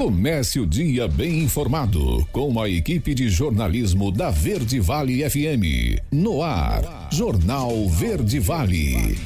Comece o dia bem informado com a equipe de jornalismo da Verde Vale FM. No ar, Jornal Verde Vale.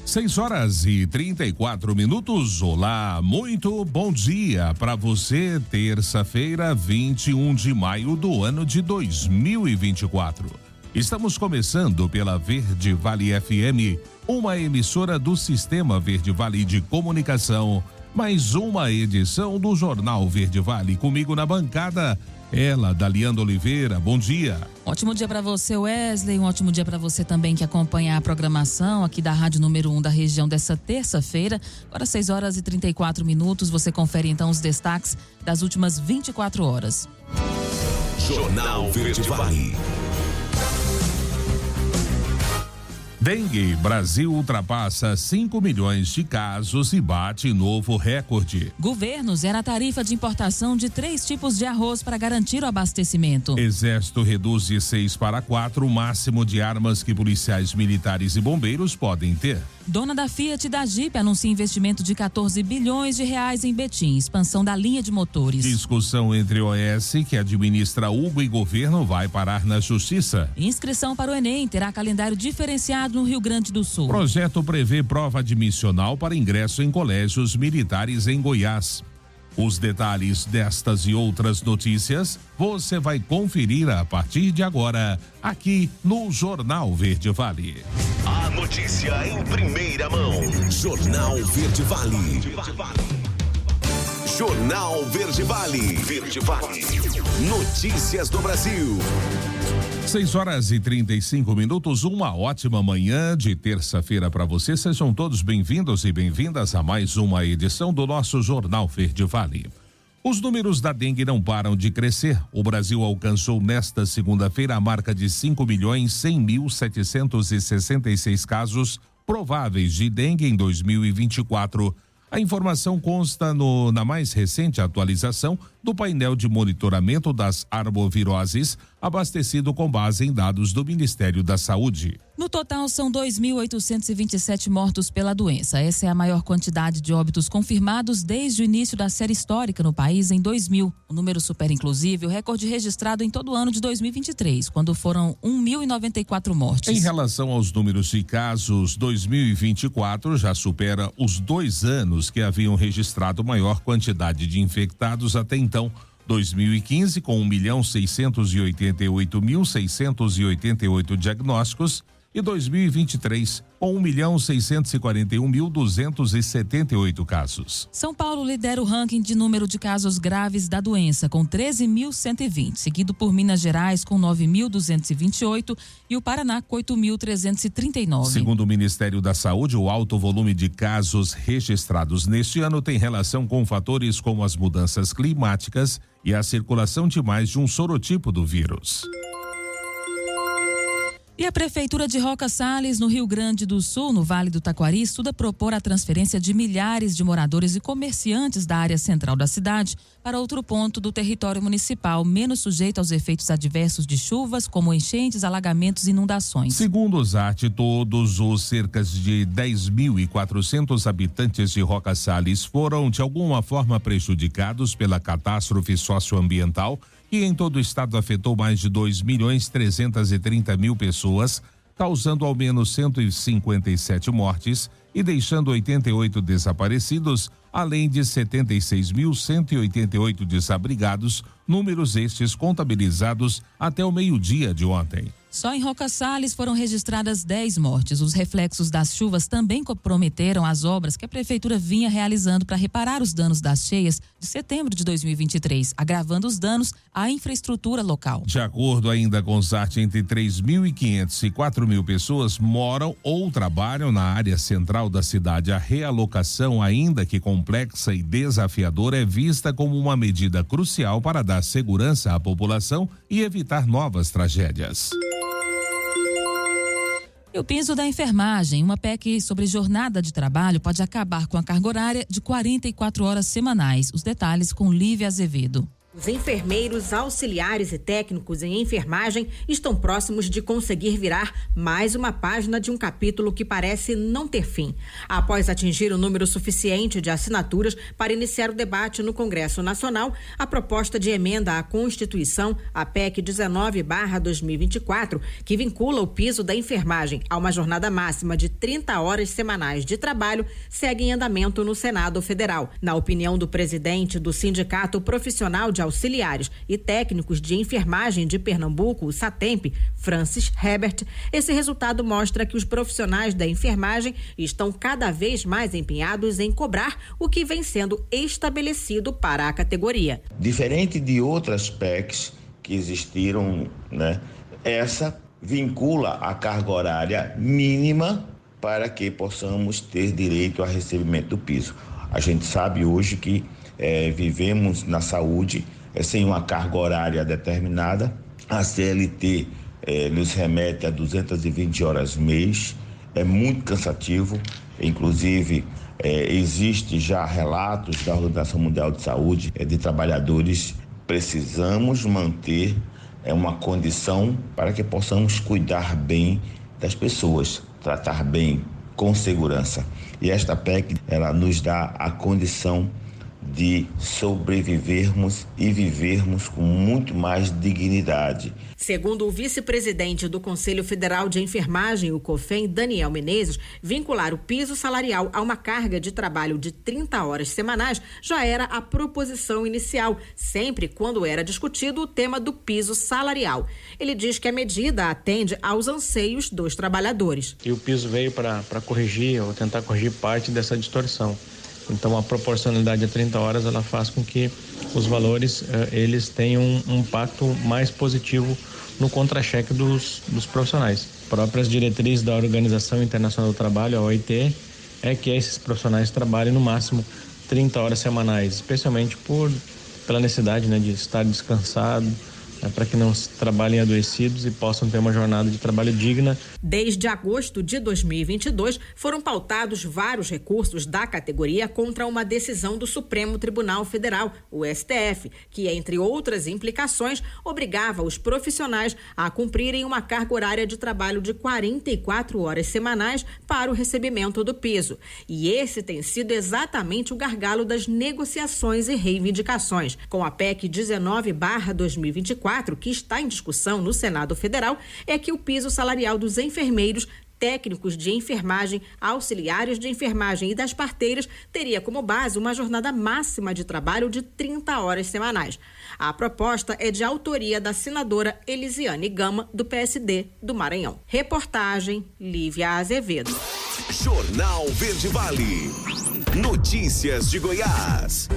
6h34. Olá, muito bom dia para você. Terça-feira, 21 de maio do ano de 2024. Estamos começando pela Verde Vale FM, uma emissora do Sistema Verde Vale de Comunicação. Mais uma edição do Jornal Verde Vale. Comigo na bancada, ela, Daliana Oliveira. Bom dia. Ótimo dia para você, Wesley. Um ótimo dia para você também que acompanha a programação aqui da Rádio Número 1 da região dessa terça-feira. Agora 6h34. Você confere então os destaques das últimas 24 horas. Jornal Verde Vale. Dengue, Brasil ultrapassa 5 milhões de casos e bate novo recorde. Governo zera a tarifa de importação de 3 tipos de arroz para garantir o abastecimento. Exército reduz de 6 para 4 o máximo de armas que policiais militares e bombeiros podem ter. Dona da Fiat da Jeep anuncia investimento de 14 bilhões de reais em Betim, expansão da linha de motores. Discussão entre OS, que administra Hugo, e governo vai parar na justiça. Inscrição para o Enem terá calendário diferenciado no Rio Grande do Sul. Projeto prevê prova admissional para ingresso em colégios militares em Goiás. Os detalhes destas e outras notícias você vai conferir a partir de agora, aqui no Jornal Verde Vale. A notícia em primeira mão. Jornal Verde Vale. Jornal Verde Vale. Verde Vale. Notícias do Brasil. 6h35. Uma ótima manhã de terça-feira para você. Sejam todos bem-vindos e bem-vindas a mais uma edição do nosso Jornal Verde Vale. Os números da dengue não param de crescer. O Brasil alcançou nesta segunda-feira a marca de 5.100.766 casos prováveis de dengue em 2024. A informação consta na mais recente atualização do painel de monitoramento das arboviroses, abastecido com base em dados do Ministério da Saúde. No total, são 2.827 mortos pela doença. Essa é a maior quantidade de óbitos confirmados desde o início da série histórica no país em 2000. O número supera, inclusive, o recorde registrado em todo o ano de 2023, quando foram 1.094 mortes. Em relação aos números de casos, 2024 já supera os 2 anos que haviam registrado maior quantidade de infectados até então. 2015 com 1.688.688 diagnósticos e 2023 com 1.641.278 casos. São Paulo lidera o ranking de número de casos graves da doença, com 13.120, seguido por Minas Gerais com 9.228 e o Paraná com 8.339. Segundo o Ministério da Saúde, o alto volume de casos registrados neste ano tem relação com fatores como as mudanças climáticas e a circulação de mais de um sorotipo do vírus. E a Prefeitura de Roca Salles, no Rio Grande do Sul, no Vale do Taquari, estuda propor a transferência de milhares de moradores e comerciantes da área central da cidade para outro ponto do território municipal, menos sujeito aos efeitos adversos de chuvas, como enchentes, alagamentos e inundações. Segundo o ZART, todos os cerca de 10.400 habitantes de Roca Salles foram, de alguma forma, prejudicados pela catástrofe socioambiental que em todo o estado afetou mais de 2.330.000 pessoas, causando ao menos 157 mortes e deixando 88 desaparecidos, além de 76.188 desabrigados, números estes contabilizados até o meio-dia de ontem. Só em Roca Salles foram registradas 10 mortes. Os reflexos das chuvas também comprometeram as obras que a Prefeitura vinha realizando para reparar os danos das cheias de setembro de 2023, agravando os danos à infraestrutura local. De acordo ainda com o ZART, entre 3.500 e 4.000 pessoas moram ou trabalham na área central da cidade. A realocação, ainda que complexa e desafiadora, é vista como uma medida crucial para dar segurança à população e evitar novas tragédias. E o piso da enfermagem, uma PEC sobre jornada de trabalho, pode acabar com a carga horária de 44 horas semanais. Os detalhes com Lívia Azevedo. Os enfermeiros, auxiliares e técnicos em enfermagem estão próximos de conseguir virar mais uma página de um capítulo que parece não ter fim. Após atingir o número suficiente de assinaturas para iniciar o debate no Congresso Nacional, a proposta de emenda à Constituição, a PEC 19/2024, que vincula o piso da enfermagem a uma jornada máxima de 30 horas semanais de trabalho, segue em andamento no Senado Federal. Na opinião do presidente do Sindicato Profissional de Auxiliares e Técnicos de Enfermagem de Pernambuco, o SATEMP, Francis Herbert, esse resultado mostra que os profissionais da enfermagem estão cada vez mais empenhados em cobrar o que vem sendo estabelecido para a categoria. Diferente de outras PECs que existiram, essa vincula a carga horária mínima para que possamos ter direito a recebimento do piso. A gente sabe hoje que vivemos na saúde sem uma carga horária determinada. A CLT nos remete a 220 horas mês, é muito cansativo, inclusive existe já relatos da Organização Mundial de Saúde de trabalhadores. Precisamos manter uma condição para que possamos cuidar bem das pessoas, tratar bem, com segurança. E esta PEC, ela nos dá a condição de sobrevivermos e vivermos com muito mais dignidade. Segundo o vice-presidente do Conselho Federal de Enfermagem, o COFEN, Daniel Menezes, vincular o piso salarial a uma carga de trabalho de 30 horas semanais já era a proposição inicial, sempre quando era discutido o tema do piso salarial. Ele diz que a medida atende aos anseios dos trabalhadores. E o piso veio para corrigir ou tentar corrigir parte dessa distorção. Então, a proporcionalidade de 30 horas, ela faz com que os valores, eles tenham um impacto mais positivo no contra-cheque dos profissionais. Próprias diretrizes da Organização Internacional do Trabalho, a OIT, é que esses profissionais trabalhem no máximo 30 horas semanais, especialmente pela necessidade de estar descansado, para que não trabalhem adoecidos e possam ter uma jornada de trabalho digna. Desde agosto de 2022, foram pautados vários recursos da categoria contra uma decisão do Supremo Tribunal Federal, o STF, que, entre outras implicações, obrigava os profissionais a cumprirem uma carga horária de trabalho de 44 horas semanais para o recebimento do piso. E esse tem sido exatamente o gargalo das negociações e reivindicações. Com a PEC 19/2024, que está em discussão no Senado Federal, é que o piso salarial dos enfermeiros, técnicos de enfermagem, auxiliares de enfermagem e das parteiras teria como base uma jornada máxima de trabalho de 30 horas semanais. A proposta é de autoria da senadora Elisiane Gama, do PSD do Maranhão. Reportagem Lívia Azevedo. Jornal Verde Vale. Notícias de Goiás.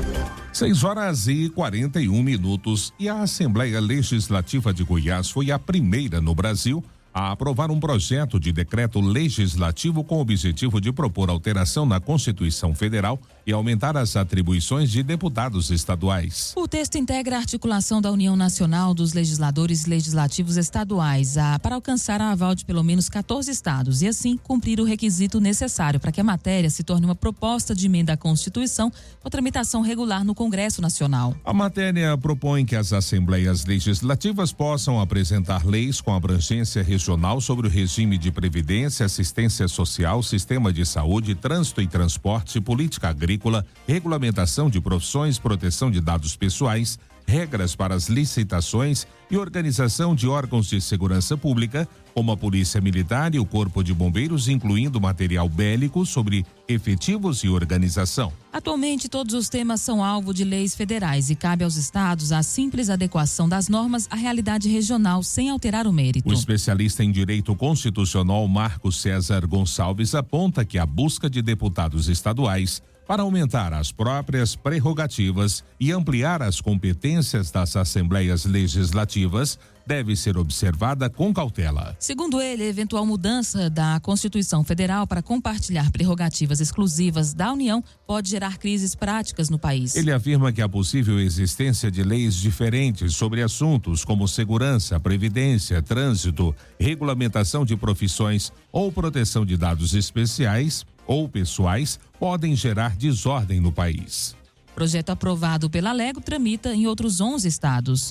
6h41. E a Assembleia Legislativa de Goiás foi a primeira no Brasil a aprovar um projeto de decreto legislativo com o objetivo de propor alteração na Constituição Federal e aumentar as atribuições de deputados estaduais. O texto integra a articulação da União Nacional dos Legisladores Legislativos Estaduais para alcançar a aval de pelo menos 14 estados e, assim, cumprir o requisito necessário para que a matéria se torne uma proposta de emenda à Constituição com tramitação regular no Congresso Nacional. A matéria propõe que as Assembleias Legislativas possam apresentar leis com abrangência regional sobre o regime de previdência, assistência social, sistema de saúde, trânsito e transporte, política agrícola, regulamentação de profissões, proteção de dados pessoais, regras para as licitações e organização de órgãos de segurança pública, como a Polícia Militar e o Corpo de Bombeiros, incluindo material bélico sobre efetivos e organização. Atualmente, todos os temas são alvo de leis federais e cabe aos estados a simples adequação das normas à realidade regional, sem alterar o mérito. O especialista em direito constitucional Marcos César Gonçalves aponta que a busca de deputados estaduais para aumentar as próprias prerrogativas e ampliar as competências das assembleias legislativas deve ser observada com cautela. Segundo ele, a eventual mudança da Constituição Federal para compartilhar prerrogativas exclusivas da União pode gerar crises práticas no país. Ele afirma que a possível existência de leis diferentes sobre assuntos como segurança, previdência, trânsito, regulamentação de profissões ou proteção de dados especiais ou pessoais podem gerar desordem no país. Projeto aprovado pela Alego tramita em outros 11 estados.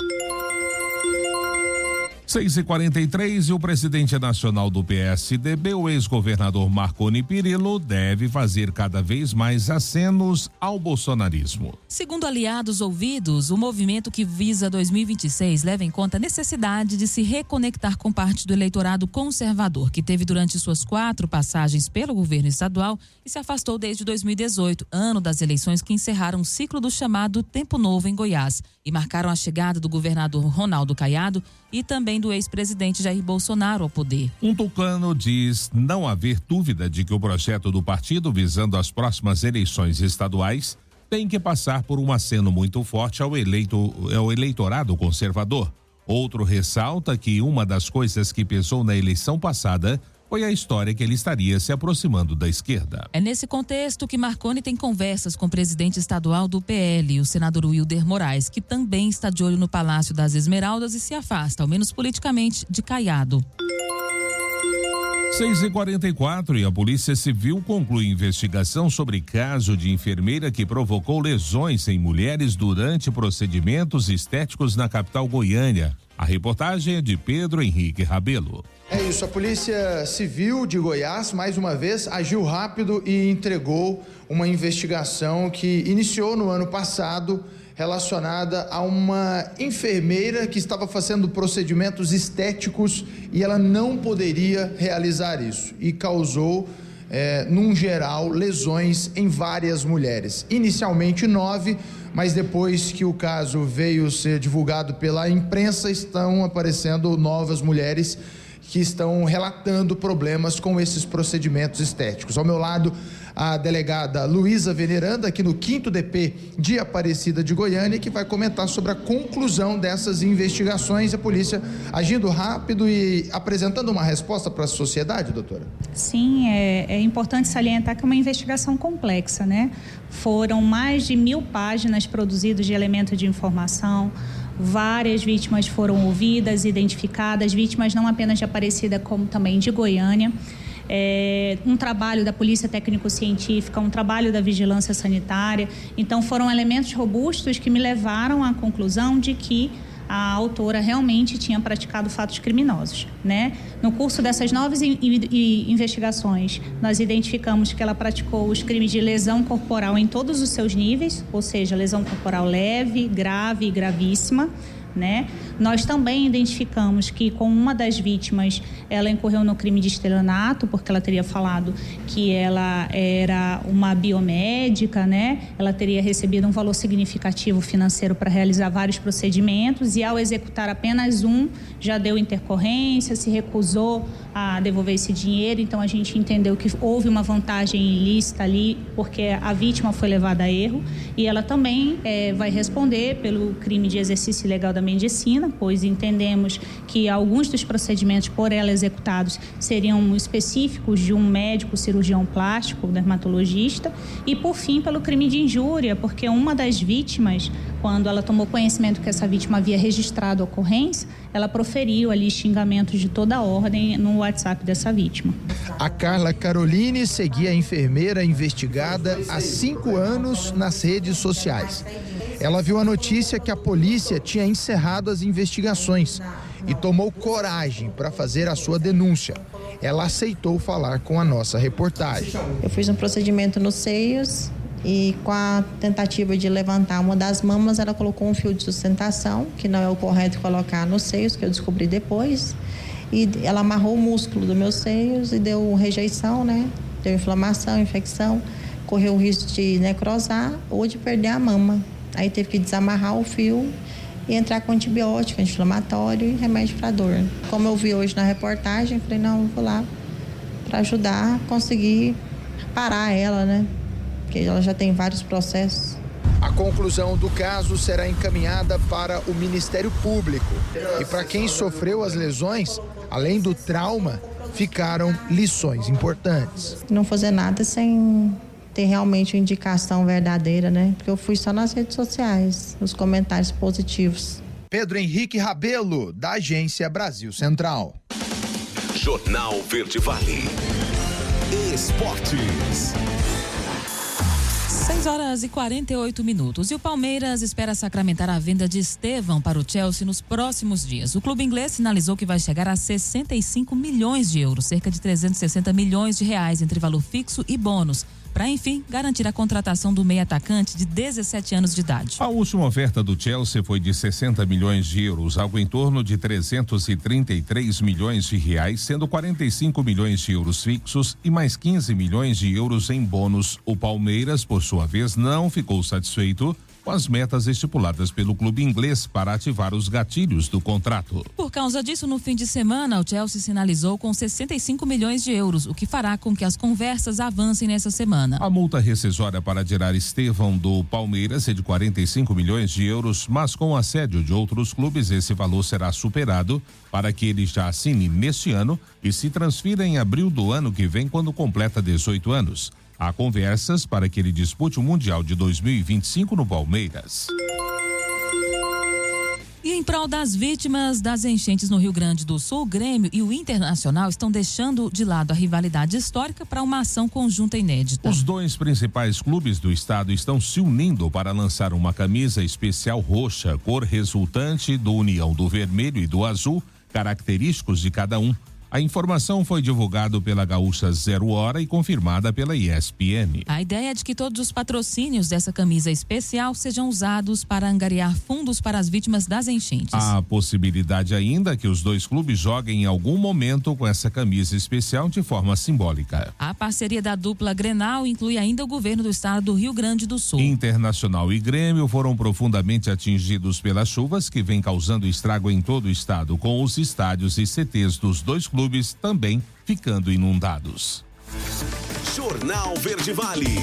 6h43 e o presidente nacional do PSDB, o ex-governador Marconi Perillo, deve fazer cada vez mais acenos ao bolsonarismo. Segundo aliados ouvidos, o movimento que visa 2026 leva em conta a necessidade de se reconectar com parte do eleitorado conservador, que teve durante suas 4 passagens pelo governo estadual e se afastou desde 2018, ano das eleições que encerraram o ciclo do chamado Tempo Novo em Goiás e marcaram a chegada do governador Ronaldo Caiado e também do ex-presidente Jair Bolsonaro ao poder. Um tucano diz não haver dúvida de que o projeto do partido visando as próximas eleições estaduais tem que passar por um aceno muito forte ao eleitorado conservador. Outro ressalta que uma das coisas que pesou na eleição passada foi a história que ele estaria se aproximando da esquerda. É nesse contexto que Marconi tem conversas com o presidente estadual do PL, o senador Wilder Moraes, que também está de olho no Palácio das Esmeraldas e se afasta, ao menos politicamente, de Caiado. 6h44 e a Polícia Civil conclui investigação sobre caso de enfermeira que provocou lesões em mulheres durante procedimentos estéticos na capital Goiânia. A reportagem é de Pedro Henrique Rabelo. É isso, a Polícia Civil de Goiás, mais uma vez, agiu rápido e entregou uma investigação que iniciou no ano passado, relacionada a uma enfermeira que estava fazendo procedimentos estéticos e ela não poderia realizar isso e causou, num geral, lesões em várias mulheres. Inicialmente 9, mas depois que o caso veio ser divulgado pela imprensa, estão aparecendo novas mulheres que estão relatando problemas com esses procedimentos estéticos. Ao meu lado, a delegada Luísa Veneranda, aqui no 5º DP de Aparecida de Goiânia, que vai comentar sobre a conclusão dessas investigações, a polícia agindo rápido e apresentando uma resposta para a sociedade, doutora? Sim, é importante salientar que é uma investigação complexa, né? Foram mais de 1000 páginas produzidas de elementos de informação. Várias vítimas foram ouvidas, identificadas, vítimas não apenas de Aparecida, como também de Goiânia. Um trabalho da Polícia Técnico-Científica, um trabalho da Vigilância Sanitária. Então, foram elementos robustos que me levaram à conclusão de que a autora realmente tinha praticado fatos criminosos, né? No curso dessas 9 investigações, nós identificamos que ela praticou os crimes de lesão corporal em todos os seus níveis, ou seja, lesão corporal leve, grave e gravíssima, né? Nós também identificamos que com uma das vítimas ela incorreu no crime de estelionato, porque ela teria falado que ela era uma biomédica, né? Ela teria recebido um valor significativo financeiro para realizar vários procedimentos e ao executar apenas um, já deu intercorrência, se recusou a devolver esse dinheiro. Então a gente entendeu que houve uma vantagem ilícita ali, porque a vítima foi levada a erro e ela também vai responder pelo crime de exercício ilegal da medicina, pois entendemos que alguns dos procedimentos por ela executados seriam específicos de um médico cirurgião plástico, dermatologista, e por fim pelo crime de injúria, porque uma das vítimas, quando ela tomou conhecimento que essa vítima havia registrado a ocorrência, ela proferiu ali xingamentos de toda a ordem no WhatsApp dessa vítima. A Carla Caroline seguia a enfermeira investigada há 5 anos nas redes sociais. Ela viu a notícia que a polícia tinha encerrado as investigações e tomou coragem para fazer a sua denúncia. Ela aceitou falar com a nossa reportagem. Eu fiz um procedimento nos seios e com a tentativa de levantar uma das mamas, ela colocou um fio de sustentação, que não é o correto colocar nos seios, que eu descobri depois. E ela amarrou o músculo dos meus seios e deu rejeição, né? Deu inflamação, infecção, correu o risco de necrosar ou de perder a mama. Aí teve que desamarrar o fio e entrar com antibiótico, anti-inflamatório e remédio para dor. Como eu vi hoje na reportagem, falei, não, vou lá para ajudar a conseguir parar ela, né? Porque ela já tem vários processos. A conclusão do caso será encaminhada para o Ministério Público. E para quem sofreu as lesões, além do trauma, ficaram lições importantes. Não fazer nada sem ter realmente uma indicação verdadeira, né? Porque eu fui só nas redes sociais, os comentários positivos. Pedro Henrique Rabelo, da Agência Brasil Central. Jornal Verde Vale. Esportes. 6h48. E o Palmeiras espera sacramentar a venda de Estevão para o Chelsea nos próximos dias. O clube inglês sinalizou que vai chegar a 65 milhões de euros, cerca de 360 milhões de reais entre valor fixo e bônus, para, enfim, garantir a contratação do meio atacante de 17 anos de idade. A última oferta do Chelsea foi de 60 milhões de euros, algo em torno de 333 milhões de reais, sendo 45 milhões de euros fixos e mais 15 milhões de euros em bônus. O Palmeiras, por sua vez, não ficou satisfeito com as metas estipuladas pelo clube inglês para ativar os gatilhos do contrato. Por causa disso, no fim de semana, o Chelsea sinalizou com 65 milhões de euros, o que fará com que as conversas avancem nessa semana. A multa rescisória para tirar Estevão do Palmeiras é de 45 milhões de euros, mas com o assédio de outros clubes, esse valor será superado para que ele já assine neste ano e se transfira em abril do ano que vem, quando completa 18 anos. Há conversas para que ele dispute o Mundial de 2025 no Palmeiras. E em prol das vítimas das enchentes no Rio Grande do Sul, o Grêmio e o Internacional estão deixando de lado a rivalidade histórica para uma ação conjunta inédita. Os dois principais clubes do estado estão se unindo para lançar uma camisa especial roxa, cor resultante da união do vermelho e do azul, característicos de cada um. A informação foi divulgada pela Gaúcha Zero Hora e confirmada pela ESPN. A ideia é de que todos os patrocínios dessa camisa especial sejam usados para angariar fundos para as vítimas das enchentes. Há possibilidade ainda que os dois clubes joguem em algum momento com essa camisa especial de forma simbólica. A parceria da dupla Grenal inclui ainda o governo do estado do Rio Grande do Sul. Internacional e Grêmio foram profundamente atingidos pelas chuvas que vêm causando estrago em todo o estado, com os estádios e CTs dos dois clubes também ficando inundados. Jornal Verde Vale.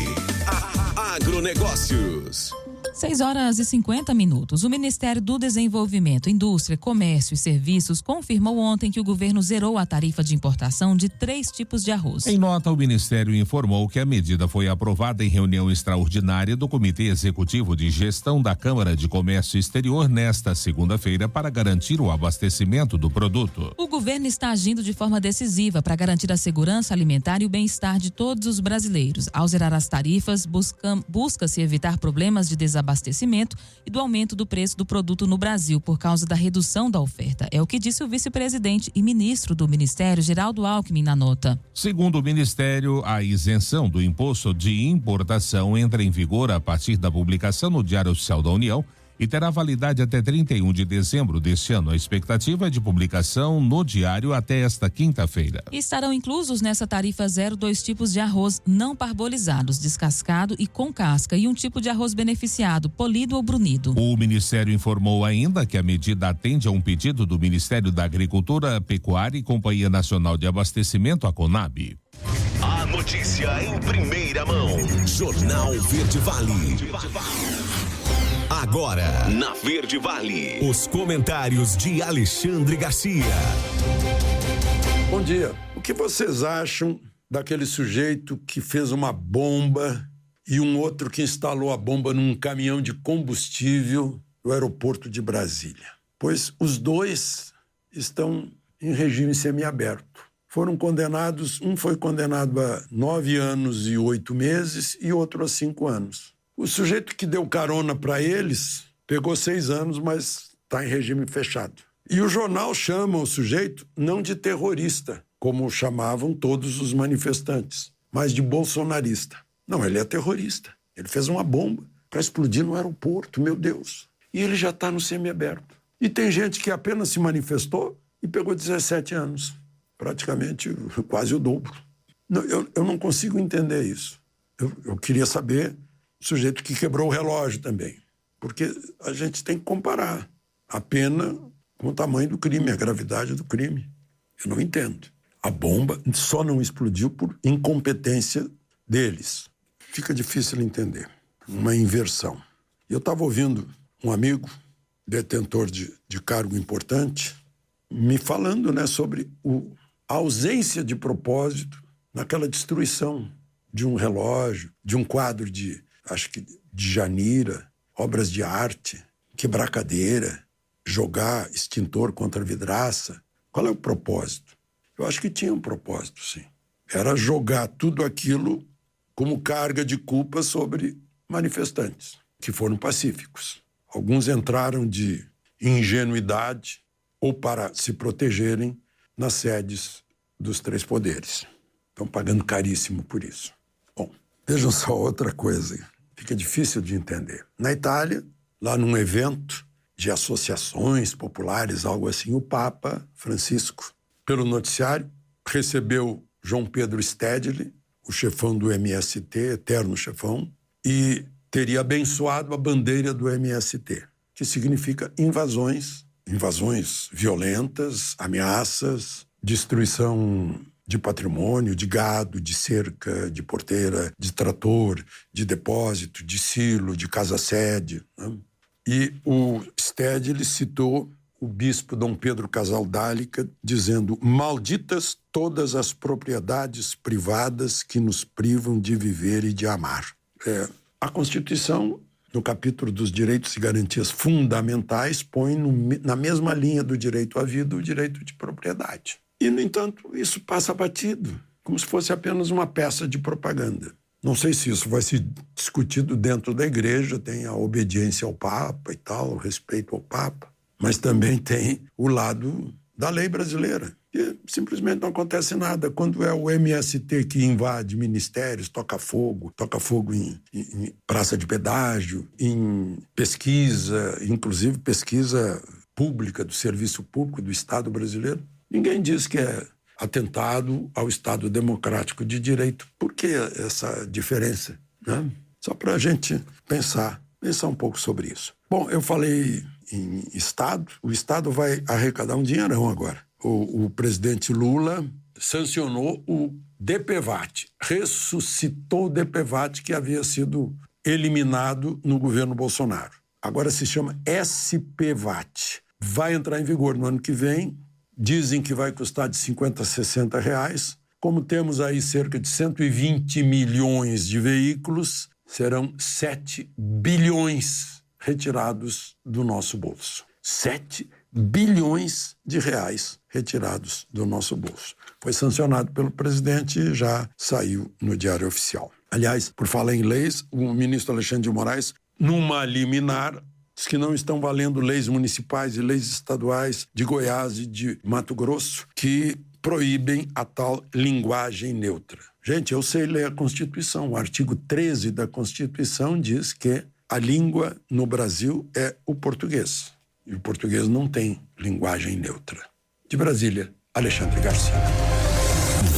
Agronegócios. 6h50. O Ministério do Desenvolvimento, Indústria, Comércio e Serviços confirmou ontem que o governo zerou a tarifa de importação de 3 tipos de arroz. Em nota, o Ministério informou que a medida foi aprovada em reunião extraordinária do Comitê Executivo de Gestão da Câmara de Comércio Exterior nesta segunda-feira para garantir o abastecimento do produto. O governo está agindo de forma decisiva para garantir a segurança alimentar e o bem-estar de todos os brasileiros. Ao zerar as tarifas, busca-se evitar problemas de desabastecimento e do aumento do preço do produto no Brasil por causa da redução da oferta. É o que disse o vice-presidente e ministro do Ministério, Geraldo Alckmin, na nota. Segundo o Ministério, a isenção do imposto de importação entra em vigor a partir da publicação no Diário Oficial da União e terá validade até 31 de dezembro deste ano. A expectativa é de publicação no diário até esta quinta-feira. Estarão inclusos nessa tarifa zero 2 tipos de arroz não parbolizados, descascado e com casca, e um tipo de arroz beneficiado, polido ou brunido. O Ministério informou ainda que a medida atende a um pedido do Ministério da Agricultura, Pecuária e Companhia Nacional de Abastecimento, a Conab. A notícia em primeira mão. Jornal Verde Vale. Agora, na Verde Vale, os comentários de Alexandre Garcia. Bom dia. O que vocês acham daquele sujeito que fez uma bomba e um outro que instalou a bomba num caminhão de combustível no aeroporto de Brasília? Pois os dois estão em regime semiaberto. Foram condenados, um foi condenado a 9 anos e 8 meses e outro a 5 anos. O sujeito que deu carona para eles pegou 6 anos, mas está em regime fechado. E o jornal chama o sujeito não de terrorista, como chamavam todos os manifestantes, mas de bolsonarista. Não, ele é terrorista. Ele fez uma bomba para explodir no aeroporto, meu Deus. E ele já está no semiaberto. E tem gente que apenas se manifestou e pegou 17 anos. Praticamente quase o dobro. Eu não consigo entender isso. Eu queria saber o sujeito que quebrou o relógio também. Porque a gente tem que comparar a pena com o tamanho do crime, a gravidade do crime. Eu não entendo. A bomba só não explodiu por incompetência deles. Fica difícil entender. Uma inversão. Eu estava ouvindo um amigo, detentor de cargo importante, me falando, né, sobre a ausência de propósito naquela destruição de um relógio, de um quadro de Janira, obras de arte, quebrar cadeira, jogar extintor contra vidraça. Qual é o propósito? Eu acho que tinha um propósito, sim. Era jogar tudo aquilo como carga de culpa sobre manifestantes, que foram pacíficos. Alguns entraram de ingenuidade ou para se protegerem nas sedes dos três poderes. Estão pagando caríssimo por isso. Bom, vejam só outra coisa, fica difícil de entender. Na Itália, lá num evento de associações populares, algo assim, o Papa Francisco, pelo noticiário, recebeu João Pedro Stedley, o chefão do MST, eterno chefão, e teria abençoado a bandeira do MST, que significa invasões violentas, ameaças, destruição de patrimônio, de gado, de cerca, de porteira, de trator, de depósito, de silo, de casa-sede, né? E o Stedley citou o bispo Dom Pedro Casaldálica dizendo: malditas todas as propriedades privadas que nos privam de viver e de amar. A Constituição, no capítulo dos direitos e garantias fundamentais, põe na mesma linha do direito à vida o direito de propriedade. E, no entanto, isso passa batido, como se fosse apenas uma peça de propaganda. Não sei se isso vai ser discutido dentro da igreja, tem a obediência ao Papa e tal, o respeito ao Papa, mas também tem o lado da lei brasileira. E simplesmente não acontece nada. Quando é o MST que invade ministérios, toca fogo em praça de pedágio, em pesquisa, inclusive pesquisa pública do serviço público do Estado brasileiro, ninguém diz que é atentado ao Estado democrático de direito. Por que essa diferença, né? Só para a gente pensar um pouco sobre isso. Bom, eu falei em Estado, o Estado vai arrecadar um dinheirão agora. O presidente Lula sancionou o DPVAT, ressuscitou o DPVAT que havia sido eliminado no governo Bolsonaro. Agora se chama SPVAT. Vai entrar em vigor no ano que vem. Dizem que vai custar de 50 a 60 reais. Como temos aí cerca de 120 milhões de veículos, serão 7 bilhões retirados do nosso bolso. 7 bilhões de reais retirados do nosso bolso. Foi sancionado pelo presidente e já saiu no Diário Oficial. Aliás, por falar em leis, o ministro Alexandre de Moraes, numa liminar, diz que não estão valendo leis municipais e leis estaduais de Goiás e de Mato Grosso que proíbem a tal linguagem neutra. Gente, eu sei ler a Constituição. O artigo 13 da Constituição diz que a língua no Brasil é o português. E o português não tem linguagem neutra. De Brasília, Alexandre Garcia.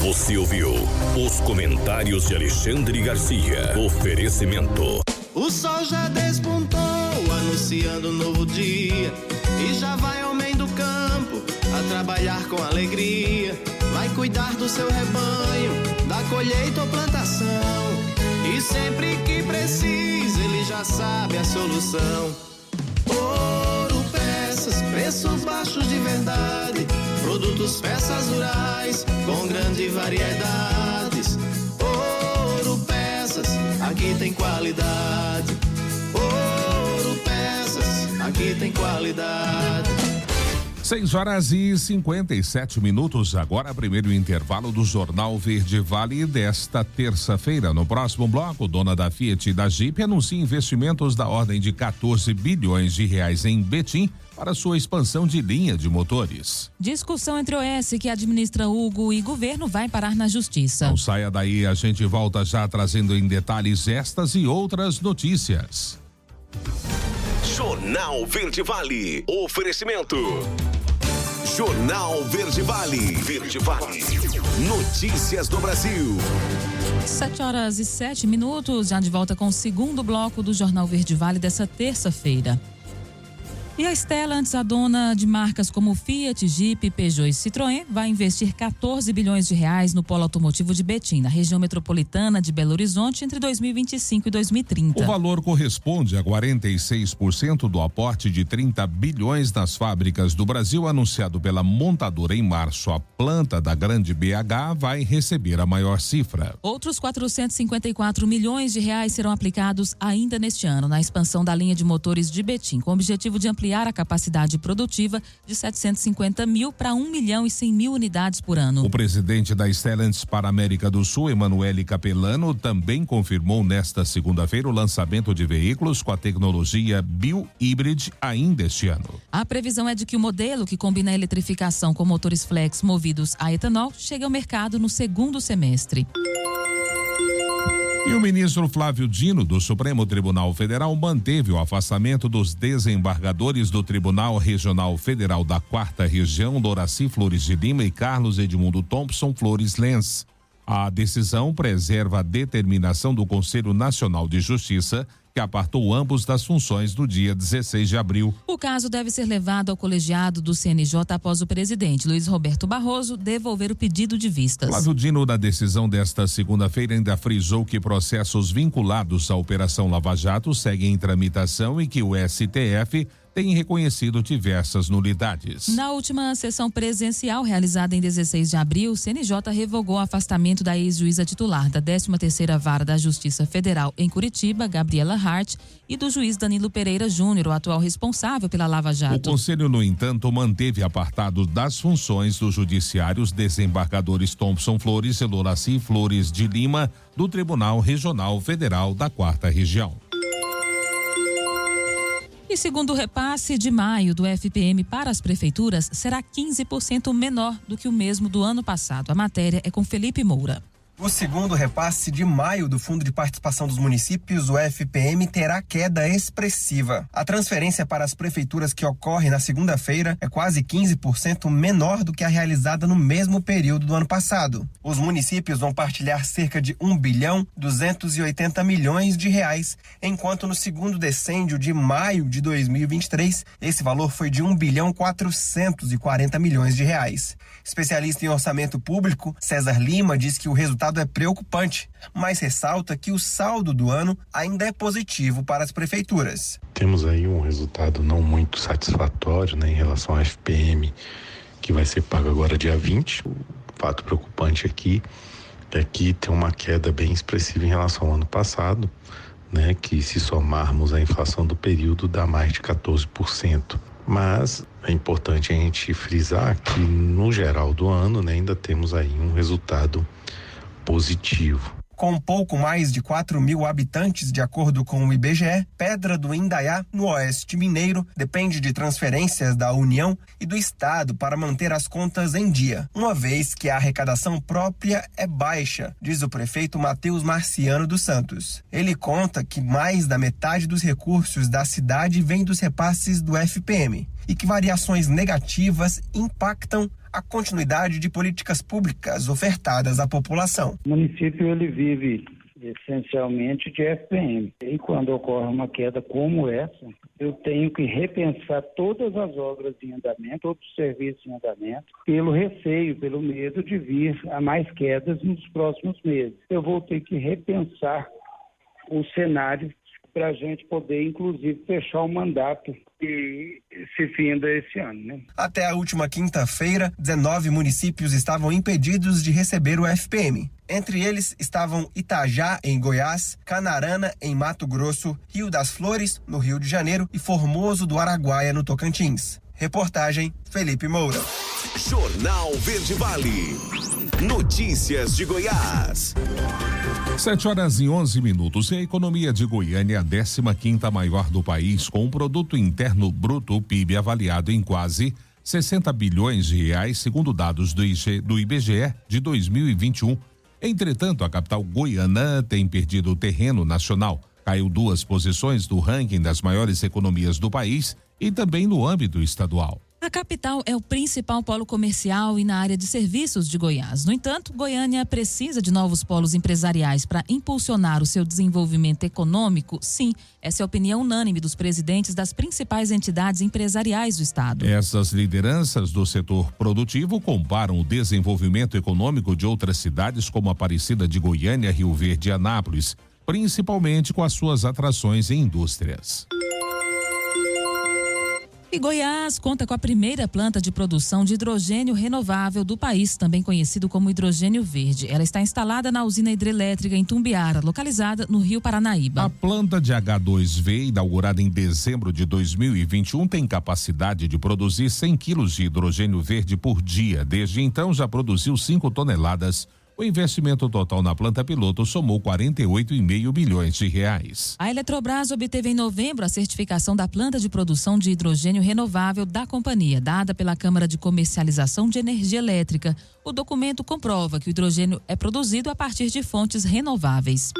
Você ouviu os comentários de Alexandre Garcia. Oferecimento. O sol já despontou, anunciando um novo dia. E já vai homem do campo a trabalhar com alegria. Vai cuidar do seu rebanho, da colheita ou plantação. E sempre que precisa, ele já sabe a solução. Ouro Peças, preços baixos de verdade. Produtos, peças rurais, com grandes variedades. Ouro Peças, aqui tem qualidade. Ouro Peças, aqui tem qualidade. 6h57. Agora, primeiro intervalo do Jornal Verde Vale desta terça-feira. No próximo bloco, dona da Fiat e da Jeep anuncia investimentos da ordem de 14 bilhões de reais em Betim para sua expansão de linha de motores. Discussão entre OS, que administra Hugo, e governo vai parar na justiça. Não saia daí, a gente volta já trazendo em detalhes estas e outras notícias. Jornal Verde Vale. Oferecimento. Jornal Verde Vale. Verde Vale. Notícias do Brasil. 7h07, já de volta com o segundo bloco do Jornal Verde Vale dessa terça-feira. E a Stellantis, a dona de marcas como Fiat, Jeep, Peugeot e Citroën, vai investir 14 bilhões de reais no polo automotivo de Betim, na região metropolitana de Belo Horizonte, entre 2025 e 2030. O valor corresponde a 46% do aporte de 30 bilhões nas fábricas do Brasil, anunciado pela montadora em março. A planta da Grande BH vai receber a maior cifra. Outros 454 milhões de reais serão aplicados ainda neste ano na expansão da linha de motores de Betim, com o objetivo de ampliar ampliar a capacidade produtiva de 750 mil para 1 milhão e 100 mil unidades por ano. O presidente da Stellantis para a América do Sul, Emanuele Capellano, também confirmou nesta segunda-feira o lançamento de veículos com a tecnologia Bio-Hybrid ainda este ano. A previsão é de que o modelo que combina a eletrificação com motores flex movidos a etanol chegue ao mercado no segundo semestre. E o ministro Flávio Dino, do Supremo Tribunal Federal, manteve o afastamento dos desembargadores do Tribunal Regional Federal da 4ª Região, Doraci Flores de Lima e Carlos Edmundo Thompson Flores Lenz. A decisão preserva a determinação do Conselho Nacional de Justiça, que apartou ambos das funções no dia 16 de abril. O caso deve ser levado ao colegiado do CNJ após o presidente Luiz Roberto Barroso devolver o pedido de vistas. Flávio Dino, na decisão desta segunda-feira, ainda frisou que processos vinculados à Operação Lava Jato seguem em tramitação e que o STF tem reconhecido diversas nulidades. Na última sessão presencial realizada em 16 de abril, o CNJ revogou o afastamento da ex-juíza titular da 13ª Vara da Justiça Federal em Curitiba, Gabriela Hart, e do juiz Danilo Pereira Júnior, o atual responsável pela Lava Jato. O Conselho, no entanto, manteve apartado das funções do judiciário os desembargadores Thompson Flores e Doraci Flores de Lima, do Tribunal Regional Federal da 4ª Região. E segundo o repasse de maio do FPM para as prefeituras, será 15% menor do que o mesmo do ano passado. A matéria é com Felipe Moura. O segundo repasse de maio do Fundo de Participação dos Municípios, o FPM, terá queda expressiva. A transferência para as prefeituras que ocorre na segunda-feira é quase 15% menor do que a realizada no mesmo período do ano passado. Os municípios vão partilhar cerca de 1,280 bilhões de reais, enquanto no segundo decêndio de maio de 2023, esse valor foi de 1,440 bilhões de reais. Especialista em orçamento público, César Lima, diz que o resultado é preocupante, mas ressalta que o saldo do ano ainda é positivo para as prefeituras. Temos aí um resultado não muito satisfatório, né, em relação ao FPM, que vai ser pago agora dia 20. O fato preocupante aqui é que tem uma queda bem expressiva em relação ao ano passado, né, que se somarmos a inflação do período dá mais de 14%. Mas é importante a gente frisar que no geral do ano, né, ainda temos aí um resultado positivo. Com pouco mais de 4 mil habitantes, de acordo com o IBGE, Pedra do Indaiá, no Oeste Mineiro, depende de transferências da União e do Estado para manter as contas em dia, uma vez que a arrecadação própria é baixa, diz o prefeito Matheus Marciano dos Santos. Ele conta que mais da metade dos recursos da cidade vem dos repasses do FPM e que variações negativas impactam a continuidade de políticas públicas ofertadas à população. O município ele vive essencialmente de FPM. E quando ocorre uma queda como essa, eu tenho que repensar todas as obras em andamento, todos os serviços em andamento, pelo receio, pelo medo de vir a mais quedas nos próximos meses. Eu vou ter que repensar o cenário para a gente poder, inclusive, fechar o mandato que se finda esse ano, né? Até a última quinta-feira, 19 municípios estavam impedidos de receber o FPM. Entre eles estavam Itajá, em Goiás, Canarana, em Mato Grosso, Rio das Flores, no Rio de Janeiro, e Formoso do Araguaia, no Tocantins. Reportagem, Felipe Moura. Jornal Verde Vale. Notícias de Goiás. 7h11. E a economia de Goiânia é a 15ª maior do país, com um produto interno bruto, o PIB, avaliado em quase 60 bilhões de reais, segundo dados do IBGE de 2021. Entretanto, a capital goiana tem perdido o terreno nacional. Caiu 2 posições do ranking das maiores economias do país e também no âmbito estadual. A capital é o principal polo comercial e na área de serviços de Goiás. No entanto, Goiânia precisa de novos polos empresariais para impulsionar o seu desenvolvimento econômico. Sim, essa é a opinião unânime dos presidentes das principais entidades empresariais do estado. Essas lideranças do setor produtivo comparam o desenvolvimento econômico de outras cidades como Aparecida de Goiânia, Rio Verde e Anápolis, principalmente com as suas atrações em indústrias. E Goiás conta com a primeira planta de produção de hidrogênio renovável do país, também conhecido como hidrogênio verde. Ela está instalada na usina hidrelétrica em Tumbiara, localizada no Rio Paranaíba. A planta de H2V, inaugurada em dezembro de 2021, tem capacidade de produzir 100 quilos de hidrogênio verde por dia. Desde então, já produziu 5 toneladas. O investimento total na planta piloto somou 48,5 bilhões de reais. A Eletrobras obteve em novembro a certificação da planta de produção de hidrogênio renovável da companhia, dada pela Câmara de Comercialização de Energia Elétrica. O documento comprova que o hidrogênio é produzido a partir de fontes renováveis.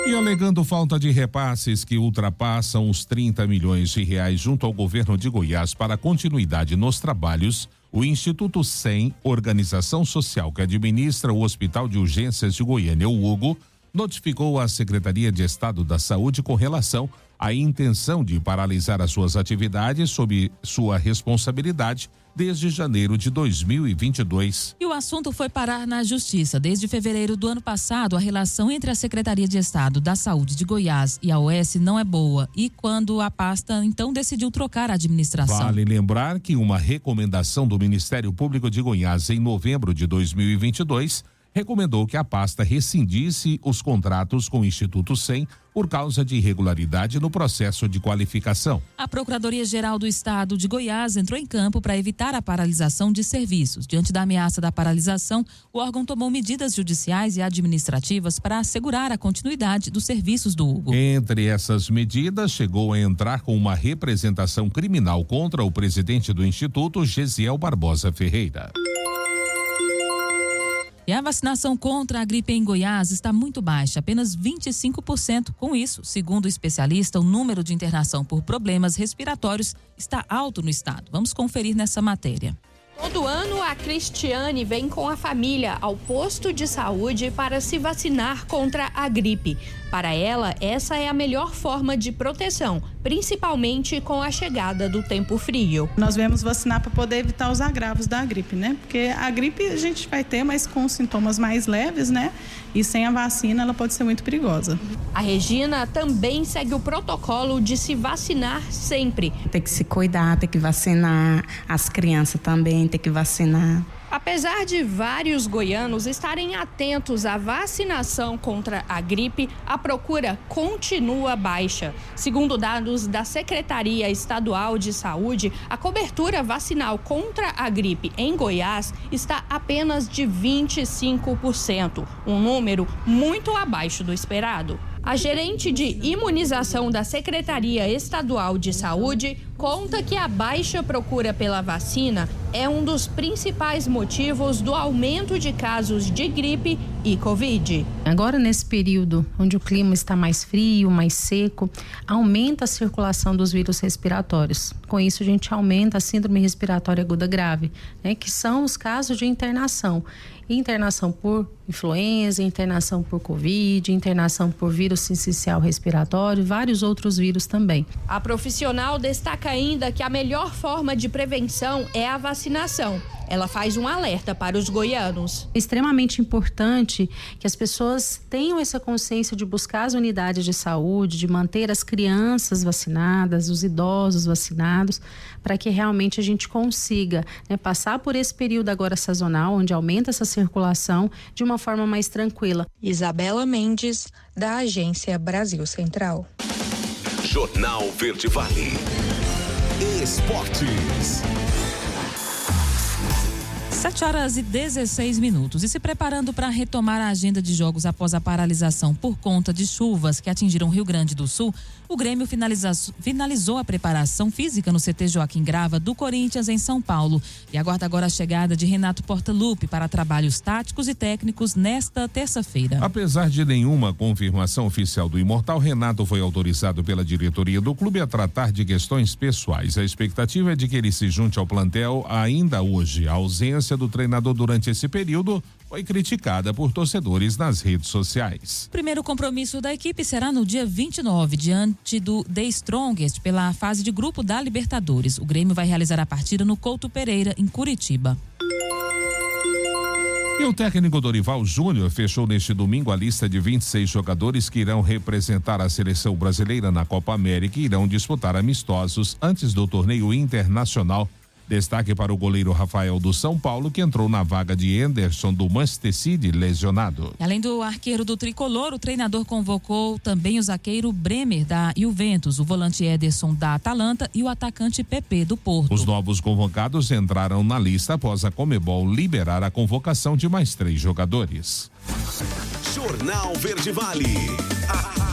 E alegando falta de repasses que ultrapassam os 30 milhões de reais junto ao governo de Goiás para continuidade nos trabalhos, o Instituto SEM, organização social que administra o Hospital de Urgências de Goiânia, o Hugo, notificou a Secretaria de Estado da Saúde com relação à intenção de paralisar as suas atividades sob sua responsabilidade desde janeiro de 2022. E o assunto foi parar na Justiça. Desde fevereiro do ano passado, a relação entre a Secretaria de Estado da Saúde de Goiás e a OS não é boa. E quando a pasta, então, decidiu trocar a administração. Vale lembrar que uma recomendação do Ministério Público de Goiás em novembro de 2022 recomendou que a pasta rescindisse os contratos com o Instituto SEM por causa de irregularidade no processo de qualificação. A Procuradoria-Geral do Estado de Goiás entrou em campo para evitar a paralisação de serviços. Diante da ameaça da paralisação, o órgão tomou medidas judiciais e administrativas para assegurar a continuidade dos serviços do Hugo. Entre essas medidas, chegou a entrar com uma representação criminal contra o presidente do Instituto, Gesiel Barbosa Ferreira. E a vacinação contra a gripe em Goiás está muito baixa, apenas 25%. Com isso, segundo o especialista, o número de internação por problemas respiratórios está alto no estado. Vamos conferir nessa matéria. Todo ano, a Cristiane vem com a família ao posto de saúde para se vacinar contra a gripe. Para ela, essa é a melhor forma de proteção, principalmente com a chegada do tempo frio. Nós viemos vacinar para poder evitar os agravos da gripe, né? Porque a gripe a gente vai ter, mas com sintomas mais leves, né? E sem a vacina ela pode ser muito perigosa. A Regina também segue o protocolo de se vacinar sempre. Tem que se cuidar, tem que vacinar, as crianças também tem que vacinar. Apesar de vários goianos estarem atentos à vacinação contra a gripe, a procura continua baixa. Segundo dados da Secretaria Estadual de Saúde, a cobertura vacinal contra a gripe em Goiás está apenas de 25%, um número muito abaixo do esperado. A gerente de imunização da Secretaria Estadual de Saúde conta que a baixa procura pela vacina é um dos principais motivos do aumento de casos de gripe e Covid. Agora, nesse período onde o clima está mais frio, mais seco, aumenta a circulação dos vírus respiratórios. Com isso, a gente aumenta a síndrome respiratória aguda grave, né, que são os casos de internação. Internação por influenza, internação por Covid, internação por vírus sincicial respiratório, vários outros vírus também. A profissional destaca ainda que a melhor forma de prevenção é a vacinação. Ela faz um alerta para os goianos. É extremamente importante que as pessoas tenham essa consciência de buscar as unidades de saúde, de manter as crianças vacinadas, os idosos vacinados, para que realmente a gente consiga, né, passar por esse período agora sazonal, onde aumenta essa circulação, de uma forma mais tranquila. Isabela Mendes, da Agência Brasil Central. Jornal Verde Vale. Esportes. 7h16. E se preparando para retomar a agenda de jogos após a paralisação por conta de chuvas que atingiram o Rio Grande do Sul, o Grêmio finalizou a preparação física no CT Joaquim Grava do Corinthians em São Paulo e aguarda agora a chegada de Renato Portaluppi para trabalhos táticos e técnicos nesta terça-feira. Apesar de nenhuma confirmação oficial do Imortal, Renato foi autorizado pela diretoria do clube a tratar de questões pessoais. A expectativa é de que ele se junte ao plantel ainda hoje. A ausência do treinador durante esse período foi criticada por torcedores nas redes sociais. O primeiro compromisso da equipe será no dia 29, diante do The Strongest, pela fase de grupo da Libertadores. O Grêmio vai realizar a partida no Couto Pereira, em Curitiba. E o técnico Dorival Júnior fechou neste domingo a lista de 26 jogadores que irão representar a seleção brasileira na Copa América e irão disputar amistosos antes do torneio internacional. Destaque para o goleiro Rafael do São Paulo, que entrou na vaga de Henderson do Manchester City, lesionado. Além do arqueiro do tricolor, o treinador convocou também o zagueiro Bremer da Juventus, o volante Ederson da Atalanta e o atacante Pepe do Porto. Os novos convocados entraram na lista após a Conmebol liberar a convocação de mais 3 jogadores. Jornal Verde Vale.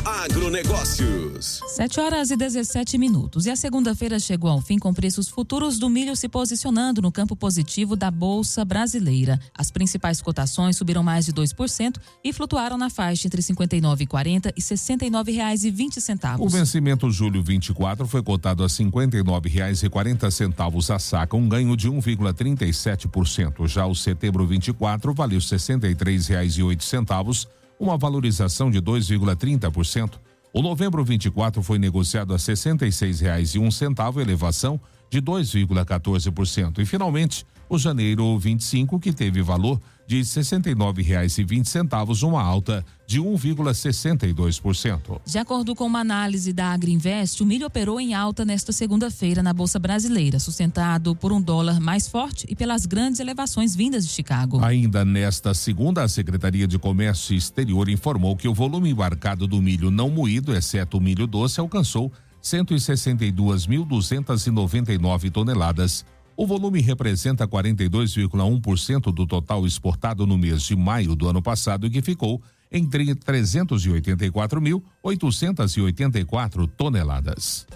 Agronegócios. 7h17. E a segunda-feira chegou ao fim com preços futuros do milho se posicionando no campo positivo da Bolsa Brasileira. As principais cotações subiram mais de 2% e flutuaram na faixa entre R$ 59,40 e R$ 69,20. O vencimento julho 24 foi cotado a R$ 59,40 a saca, um ganho de 1,37%. Já o setembro 24 valeu R$ 63,08, uma valorização de 2,30%. O novembro 24 foi negociado a R$ 66,01, elevação de 2,14%. E finalmente, o janeiro 25, que teve valor de R$ 69,20, uma alta de 1,62%. De acordo com uma análise da Agriinvest, o milho operou em alta nesta segunda-feira na Bolsa Brasileira, sustentado por um dólar mais forte e pelas grandes elevações vindas de Chicago. Ainda nesta segunda, a Secretaria de Comércio Exterior informou que o volume embarcado do milho não moído, exceto o milho doce, alcançou 162.299 toneladas. O volume representa 42,1% do total exportado no mês de maio do ano passado, que ficou em 384.884 toneladas.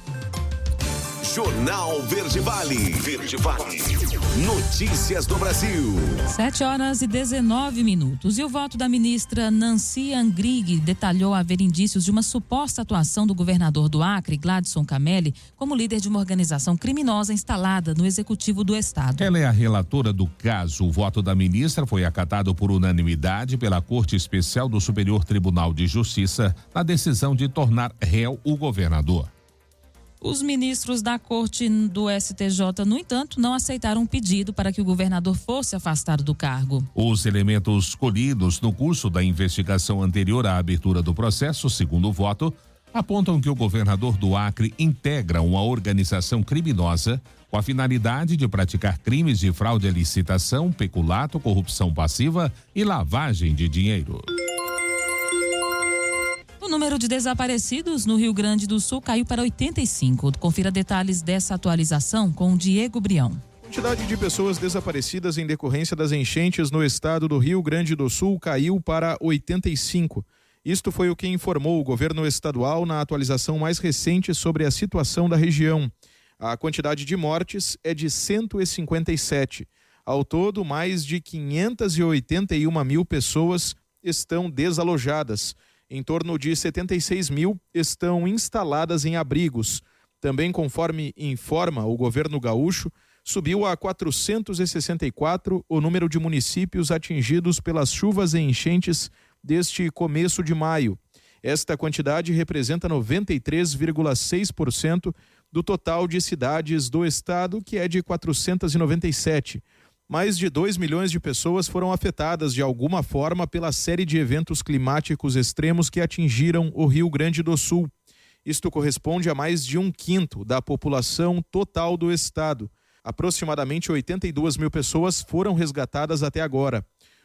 Jornal Verde Vale. Verde Vale. Notícias do Brasil. 7h19. E o voto da ministra Nancy Andrighi detalhou haver indícios de uma suposta atuação do governador do Acre, Gladson Camelli, como líder de uma organização criminosa instalada no executivo do estado. Ela é a relatora do caso. O voto da ministra foi acatado por unanimidade pela Corte Especial do Superior Tribunal de Justiça na decisão de tornar réu o governador. Os ministros da Corte do STJ, no entanto, não aceitaram um pedido para que o governador fosse afastado do cargo. Os elementos colhidos no curso da investigação anterior à abertura do processo, segundo o voto, apontam que o governador do Acre integra uma organização criminosa com a finalidade de praticar crimes de fraude à licitação, peculato, corrupção passiva e lavagem de dinheiro. O número de desaparecidos no Rio Grande do Sul caiu para 85. Confira detalhes dessa atualização com Diego Brião. A quantidade de pessoas desaparecidas em decorrência das enchentes no estado do Rio Grande do Sul caiu para 85. Isto foi o que informou o governo estadual na atualização mais recente sobre a situação da região. A quantidade de mortes é de 157. Ao todo, mais de 581 mil pessoas estão desalojadas. Em torno de 76 mil estão instaladas em abrigos. Também, conforme informa o governo gaúcho, subiu a 464 o número de municípios atingidos pelas chuvas e enchentes deste começo de maio. Esta quantidade representa 93,6% do total de cidades do estado, que é de 497. Mais de 2 milhões de pessoas foram afetadas de alguma forma pela série de eventos climáticos extremos que atingiram o Rio Grande do Sul. Isto corresponde a mais de 1/5 da população total do estado. Aproximadamente 82 mil pessoas foram resgatadas até agora.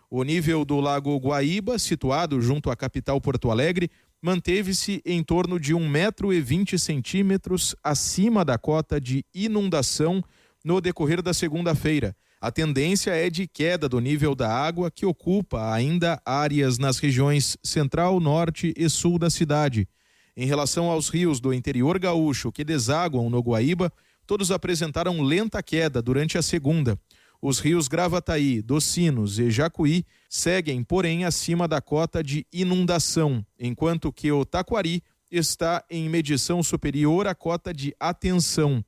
O nível do Lago Guaíba, situado junto à capital Porto Alegre, manteve-se em torno de 1,20 m acima da cota de inundação no decorrer da segunda-feira. A tendência é de queda do nível da água, que ocupa ainda áreas nas regiões central, norte e sul da cidade. Em relação aos rios do interior gaúcho que desaguam no Guaíba, todos apresentaram lenta queda durante a segunda. Os rios Gravataí, Docinos e Jacuí seguem, porém, acima da cota de inundação, enquanto que o Taquari está em medição superior à cota de atenção.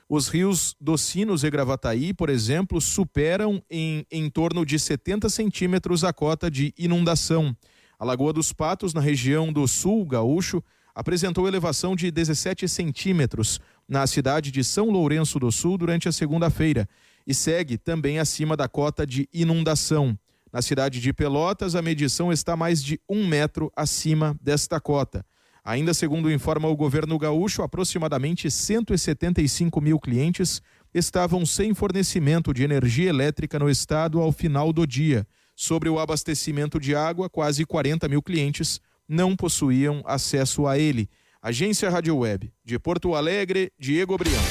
Os rios Docinos e Gravataí, por exemplo, superam em torno de 70 centímetros a cota de inundação. A Lagoa dos Patos, na região do sul gaúcho, apresentou elevação de 17 centímetros na cidade de São Lourenço do Sul durante a segunda-feira e segue também acima da cota de inundação. Na cidade de Pelotas, a medição está mais de 1 metro acima desta cota. Ainda segundo informa o governo gaúcho, aproximadamente 175 mil clientes estavam sem fornecimento de energia elétrica no estado ao final do dia. Sobre o abastecimento de água, quase 40 mil clientes não possuíam acesso a ele. Agência Rádio Web, de Porto Alegre, Diego Brião.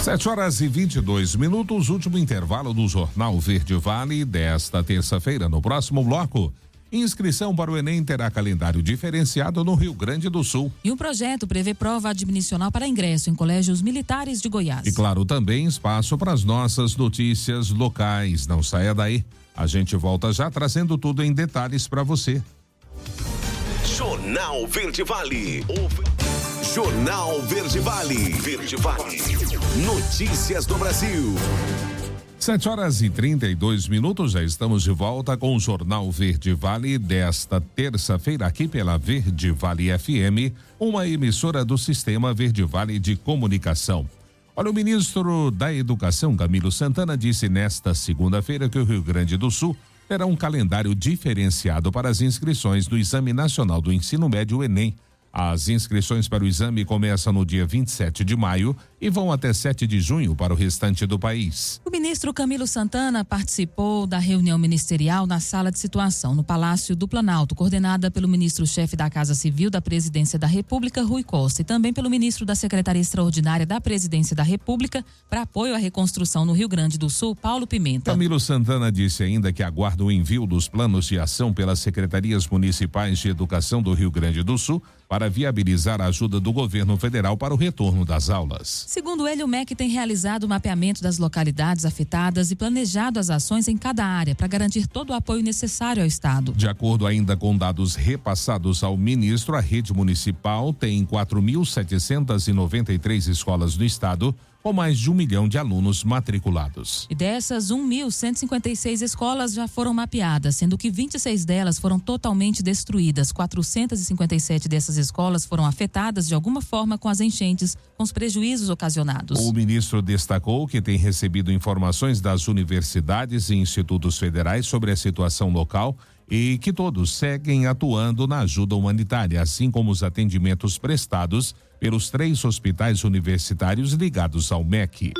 7h22, último intervalo do Jornal Verde Vale desta terça-feira. No próximo bloco, inscrição para o Enem terá calendário diferenciado no Rio Grande do Sul. E um projeto prevê prova admissional para ingresso em colégios militares de Goiás. E claro, também espaço para as nossas notícias locais. Não saia daí. A gente volta já trazendo tudo em detalhes para você. Jornal Verde Vale. Jornal Verde Vale. Verde Vale. Notícias do Brasil. 7h32, já estamos de volta com o Jornal Verde Vale desta terça-feira aqui pela Verde Vale FM, uma emissora do Sistema Verde Vale de Comunicação. Olha, o ministro da Educação, Camilo Santana, disse nesta segunda-feira que o Rio Grande do Sul terá um calendário diferenciado para as inscrições do Exame Nacional do Ensino Médio, Enem. As inscrições para o exame começam no dia 27 de maio e vão até 7 de junho para o restante do país. O ministro Camilo Santana participou da reunião ministerial na sala de situação no Palácio do Planalto, coordenada pelo ministro-chefe da Casa Civil da Presidência da República, Rui Costa, e também pelo ministro da Secretaria Extraordinária da Presidência da República para apoio à reconstrução no Rio Grande do Sul, Paulo Pimenta. Camilo Santana disse ainda que aguarda o envio dos planos de ação pelas secretarias municipais de educação do Rio Grande do Sul para viabilizar a ajuda do governo federal para o retorno das aulas. Segundo ele, o MEC tem realizado o mapeamento das localidades afetadas e planejado as ações em cada área para garantir todo o apoio necessário ao Estado. De acordo ainda com dados repassados ao ministro, a rede municipal tem 4.793 escolas no estado, com mais de 1 milhão de alunos matriculados. E dessas, 1.156 escolas já foram mapeadas, sendo que 26 delas foram totalmente destruídas. 457 dessas escolas foram afetadas de alguma forma com as enchentes, com os prejuízos ocasionados. O ministro destacou que tem recebido informações das universidades e institutos federais sobre a situação local e que todos seguem atuando na ajuda humanitária, assim como os atendimentos prestados pelos 3 hospitais universitários ligados ao MEC.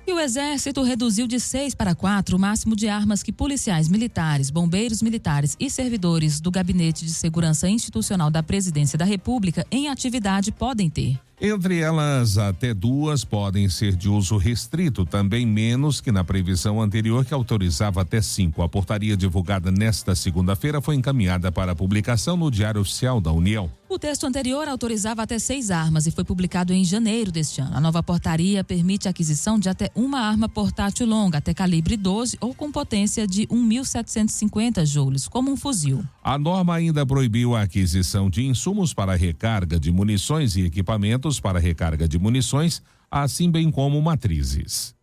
E o Exército reduziu de 6 para 4 o máximo de armas que policiais militares, bombeiros militares e servidores do Gabinete de Segurança Institucional da Presidência da República em atividade podem ter. Entre elas, até 2 podem ser de uso restrito, também menos que na previsão anterior que autorizava até 5. A portaria divulgada nesta segunda-feira foi encaminhada para publicação no Diário Oficial da União. O texto anterior autorizava até 6 armas e foi publicado em janeiro deste ano. A nova portaria permite a aquisição de até uma arma portátil longa, até calibre 12 ou com potência de 1.750 joules, como um fuzil. A norma ainda proibiu a aquisição de insumos para recarga de munições e equipamentos para recarga de munições, assim bem como matrizes.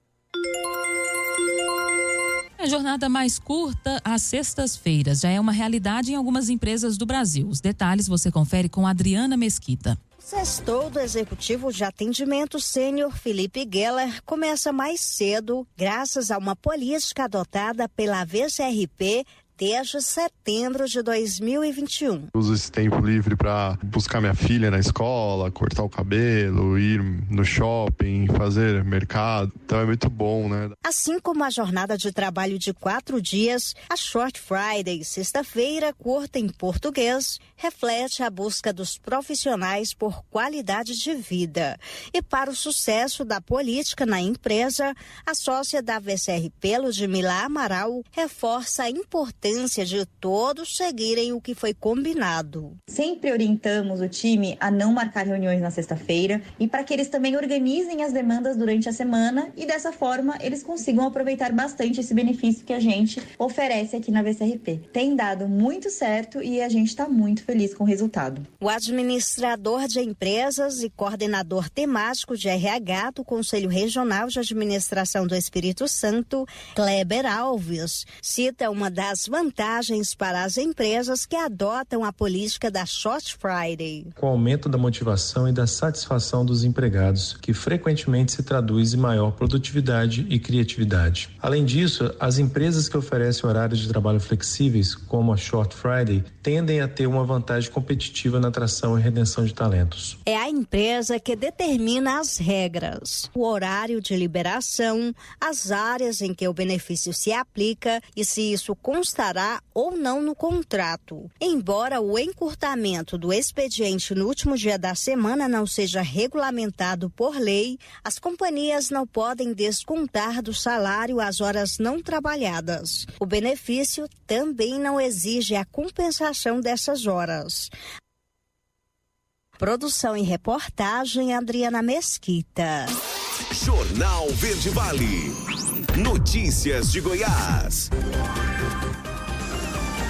A jornada mais curta às sextas-feiras já é uma realidade em algumas empresas do Brasil. Os detalhes você confere com Adriana Mesquita. O sextou do Executivo de Atendimento Sênior Felipe Geller começa mais cedo, graças a uma política adotada pela VCRP desde setembro de 2021. Uso esse tempo livre para buscar minha filha na escola, cortar o cabelo, ir no shopping, fazer mercado. Então é muito bom, né? Assim como a jornada de trabalho de 4 dias, a Short Friday, sexta-feira, curta em português, reflete a busca dos profissionais por qualidade de vida. E para o sucesso da política na empresa, a sócia da VCRP, Ludmila Amaral, reforça a importância de todos seguirem o que foi combinado. Sempre orientamos o time a não marcar reuniões na sexta-feira e para que eles também organizem as demandas durante a semana e dessa forma eles consigam aproveitar bastante esse benefício que a gente oferece aqui na VCRP. Tem dado muito certo e a gente está muito feliz com o resultado. O administrador de empresas e coordenador temático de RH do Conselho Regional de Administração do Espírito Santo, Kleber Alves, cita uma das vantagens para as empresas que adotam a política da Short Friday. Com o aumento da motivação e da satisfação dos empregados, que frequentemente se traduz em maior produtividade e criatividade. Além disso, as empresas que oferecem horários de trabalho flexíveis, como a Short Friday, tendem a ter uma vantagem competitiva na atração e retenção de talentos. É a empresa que determina as regras, o horário de liberação, as áreas em que o benefício se aplica e se isso constará ou não no contrato. Embora o encurtamento do expediente no último dia da semana não seja regulamentado por lei, as companhias não podem descontar do salário as horas não trabalhadas. O benefício também não exige a compensação dessas horas. Produção e reportagem, Adriana Mesquita. Jornal Verde Vale. Notícias de Goiás.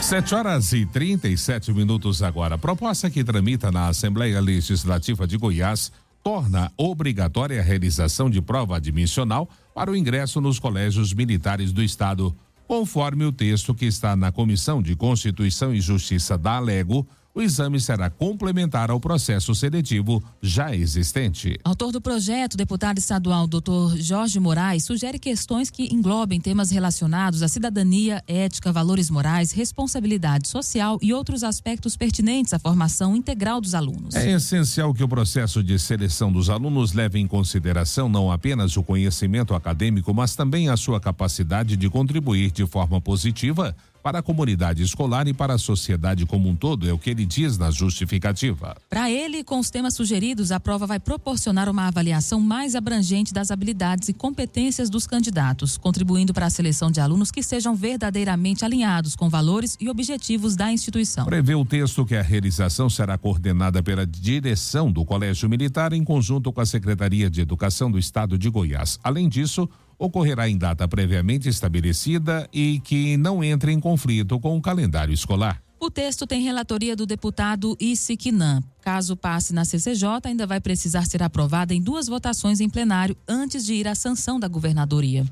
7h37 agora. A proposta que tramita na Assembleia Legislativa de Goiás torna obrigatória a realização de prova admissional para o ingresso nos colégios militares do Estado. Conforme o texto que está na Comissão de Constituição e Justiça da Alego, o exame será complementar ao processo seletivo já existente. Autor do projeto, o deputado estadual Dr. Jorge Moraes sugere questões que englobem temas relacionados à cidadania, ética, valores morais, responsabilidade social e outros aspectos pertinentes à formação integral dos alunos. É essencial que o processo de seleção dos alunos leve em consideração não apenas o conhecimento acadêmico, mas também a sua capacidade de contribuir de forma positiva para a comunidade escolar e para a sociedade como um todo, é o que ele diz na justificativa. Para ele, com os temas sugeridos, a prova vai proporcionar uma avaliação mais abrangente das habilidades e competências dos candidatos, contribuindo para a seleção de alunos que sejam verdadeiramente alinhados com valores e objetivos da instituição. Prevê o texto que a realização será coordenada pela direção do Colégio Militar em conjunto com a Secretaria de Educação do Estado de Goiás. Além disso, ocorrerá em data previamente estabelecida e que não entre em conflito com o calendário escolar. O texto tem relatoria do deputado Isiquinan. Caso passe na CCJ, ainda vai precisar ser aprovada em 2 votações em plenário antes de ir à sanção da governadoria.